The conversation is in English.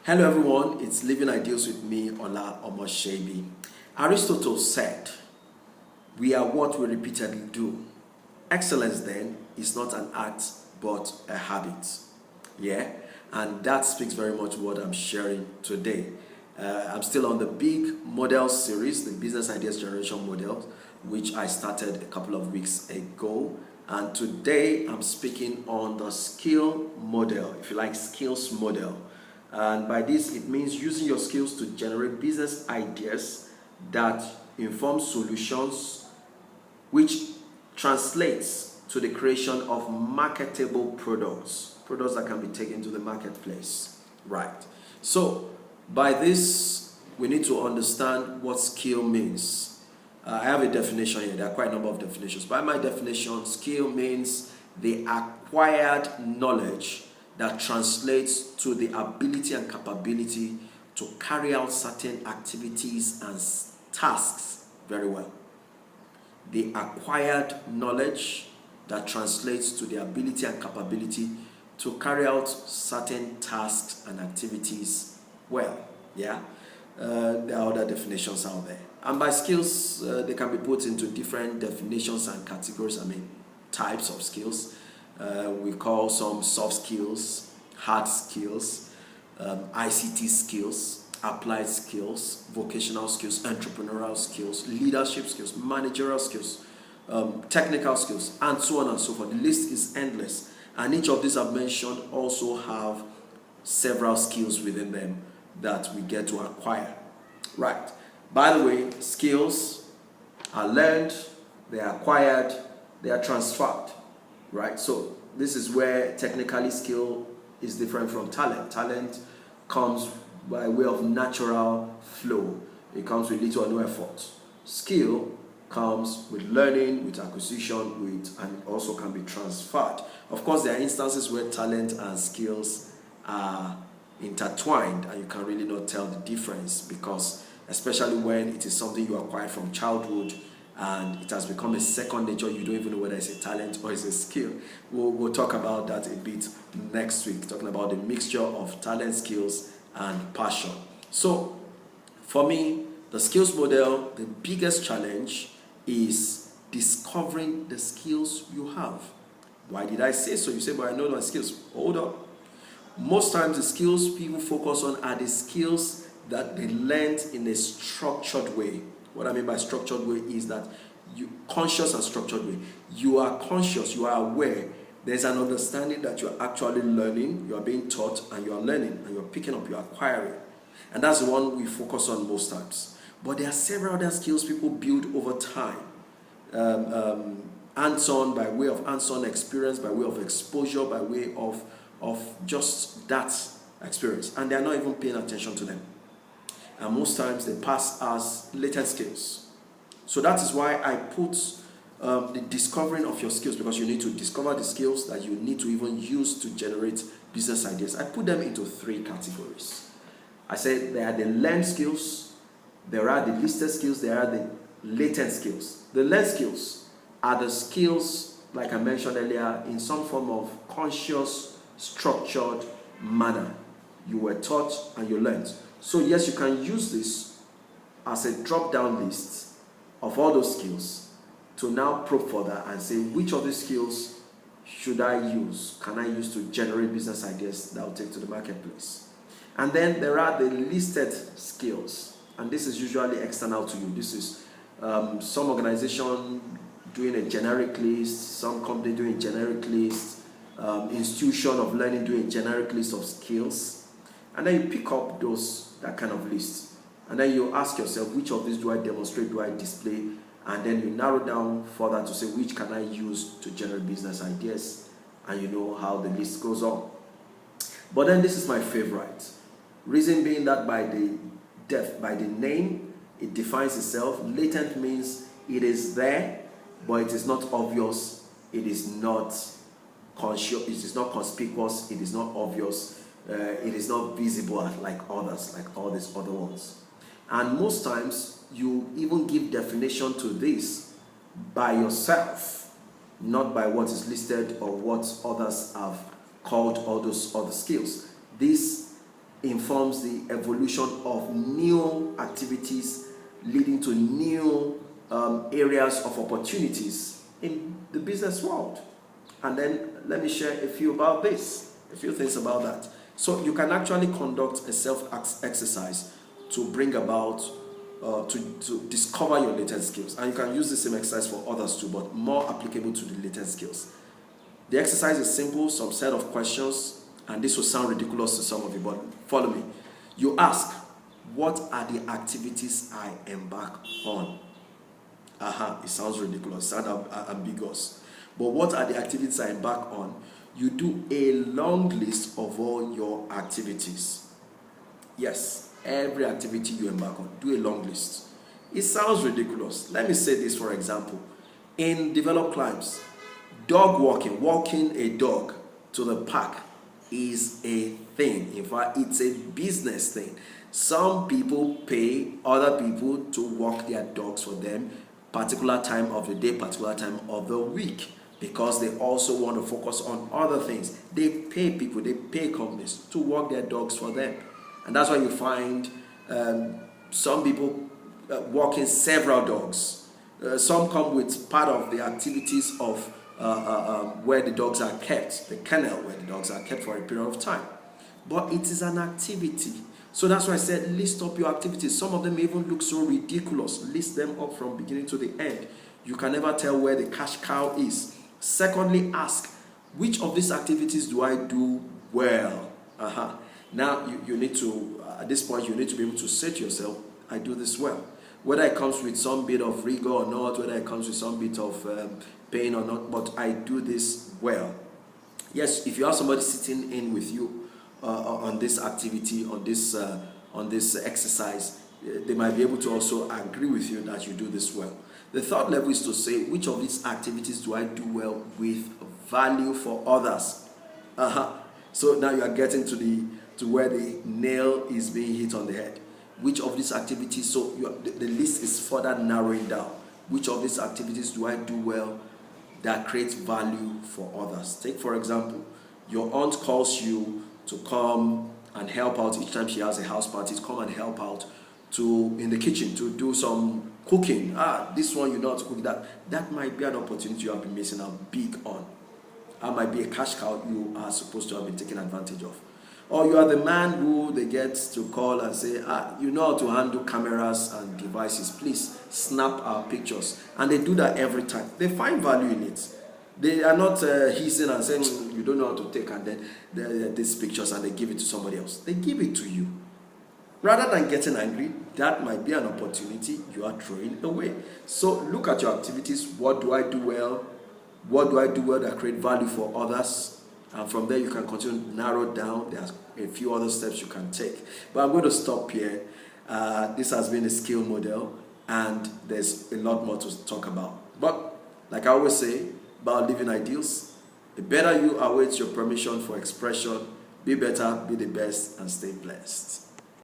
Hello everyone, it's Living Ideals with me, Ola OMOSEBI. Aristotle said, we are what we repeatedly do. Excellence then is not an act but a habit. Yeah, and that speaks very much what I'm sharing today. I'm still on the big model series, the Business Ideas Generation model, which I started a couple of weeks ago. And today I'm speaking on the skill model, if you like, skills model. And by this, it means using your skills to generate business ideas that inform solutions, which translates to the creation of marketable products that can be taken to the marketplace. Right. So, by this, we need to understand what skill means. I have a definition here. There are quite a number of definitions. By my definition, skill means the acquired knowledge that translates to the ability and capability to carry out certain activities and tasks very well. The acquired knowledge that translates to the ability and capability to carry out certain tasks and activities well. Yeah, there are other definitions out there. And by skills, they can be put into different definitions and categories, types of skills. We call some soft skills, hard skills, ICT skills, applied skills, vocational skills, entrepreneurial skills, leadership skills, managerial skills, technical skills, and so on and so forth. The list is endless. And each of these I've mentioned also have several skills within them that we get to acquire. Right. By the way, skills are learned, they are acquired, they are transferred. Right, so this is where technically skill is different from talent. Talent comes by way of natural flow. It comes with little or no effort. Skill comes with learning, with acquisition, and it also can be transferred. Of course, there are instances where talent and skills are intertwined and you can really not tell the difference, because especially when it is something you acquire from childhood and it has become a second nature, you don't even know whether it's a talent or it's a skill. We'll talk about that a bit next week, talking about the mixture of talent, skills, and passion. So, for me, the skills model, the biggest challenge is discovering the skills you have. Why did I say so? You say, but I know my skills. Hold up. Most times, the skills people focus on are the skills that they learned in a structured way. What I mean by structured way is that conscious and structured way. You are conscious, you are aware. There's an understanding that you're actually learning, you are being taught, and you are learning, and you're picking up, you're acquiring. And that's the one we focus on most times. But there are several other skills people build over time. Hands-on, by way of hands-on experience, by way of exposure, by way of just that experience. And they're not even paying attention to them. And most times they pass as latent skills. So that is why I put the discovering of your skills, because you need to discover the skills that you need to even use to generate business ideas. I put them into three categories. I said there are the learned skills, there are the listed skills, there are the latent skills. The learned skills are the skills, like I mentioned earlier, in some form of conscious, structured manner. You were taught and you learned. So yes, you can use this as a drop-down list of all those skills to now probe further and say, which of these skills should I use, can I use to generate business ideas that will take to the marketplace? And then there are the listed skills, and this is usually external to you. This is some organization doing a generic list, some company doing a generic list, institution of learning doing a generic list of skills. And then you pick up that kind of list. And then you ask yourself, which of these do I demonstrate, do I display? And then you narrow down further to say, which can I use to generate business ideas? And you know how the list goes on. But then this is my favorite. Reason being that by the name, it defines itself. Latent means it is there, but it is not obvious. It is not conscious. It is not conspicuous. It is not obvious. It is not visible like others, like all these other ones. And most times, you even give definition to this by yourself, not by what is listed or what others have called all those other skills. This informs the evolution of new activities leading to new areas of opportunities in the business world. And then let me share a few things about that. So you can actually conduct a self-exercise to bring about, to discover your latent skills. And you can use the same exercise for others too, but more applicable to the latent skills. The exercise is simple, some set of questions, and this will sound ridiculous to some of you, but follow me. You ask, what are the activities I embark on? It sounds ridiculous, it sounds ambiguous. But what are the activities I embark on? You do a long list of all your activities. Yes, every activity you embark on, do a long list. It sounds ridiculous. Let me say this, for example. In developed climes, dog walking a dog to the park is a thing. In fact, it's a business thing. Some people pay other people to walk their dogs for them, particular time of the day, particular time of the week, because they also want to focus on other things. They pay people, they pay companies to walk their dogs for them. And that's why you find some people walking several dogs. Some come with part of the activities of where the dogs are kept, the kennel where the dogs are kept for a period of time. But it is an activity. So that's why I said list up your activities. Some of them even look so ridiculous. List them up from beginning to the end. You can never tell where the cash cow is. Secondly, ask, which of these activities do I do well? Now you need to, at this point, you need to be able to say to yourself, I do this well. Whether it comes with some bit of rigor or not, whether it comes with some bit of pain or not, but I do this well. Yes, if you have somebody sitting in with you on this activity, on this exercise, they might be able to also agree with you that you do this well. The third level is to say, which of these activities do I do well with value for others? So now you are getting to where the nail is being hit on the head. Which of these activities, so the list is further narrowing down. Which of these activities do I do well that creates value for others? Take, for example, your aunt calls you to come and help out each time she has a house party, to come and help out in the kitchen to do some cooking. This one you know how to cook. That might be an opportunity you have been missing out big on. That might be a cash cow you are supposed to have been taken advantage of. Or you are the man who they get to call and say, you know how to handle cameras and devices, please snap our pictures. And they do that every time. They find value in it. They are not hissing and saying, you don't know how to take, and then these pictures, and they give it to somebody else. They give it to you. Rather than getting angry, that might be an opportunity you are throwing away. So look at your activities. What do I do well? What do I do well that create value for others? And from there, you can continue to narrow down. There's a few other steps you can take. But I'm going to stop here. This has been a skill model, and there's a lot more to talk about. But like I always say about living ideals, the better you await your permission for expression, be better, be the best, and stay blessed.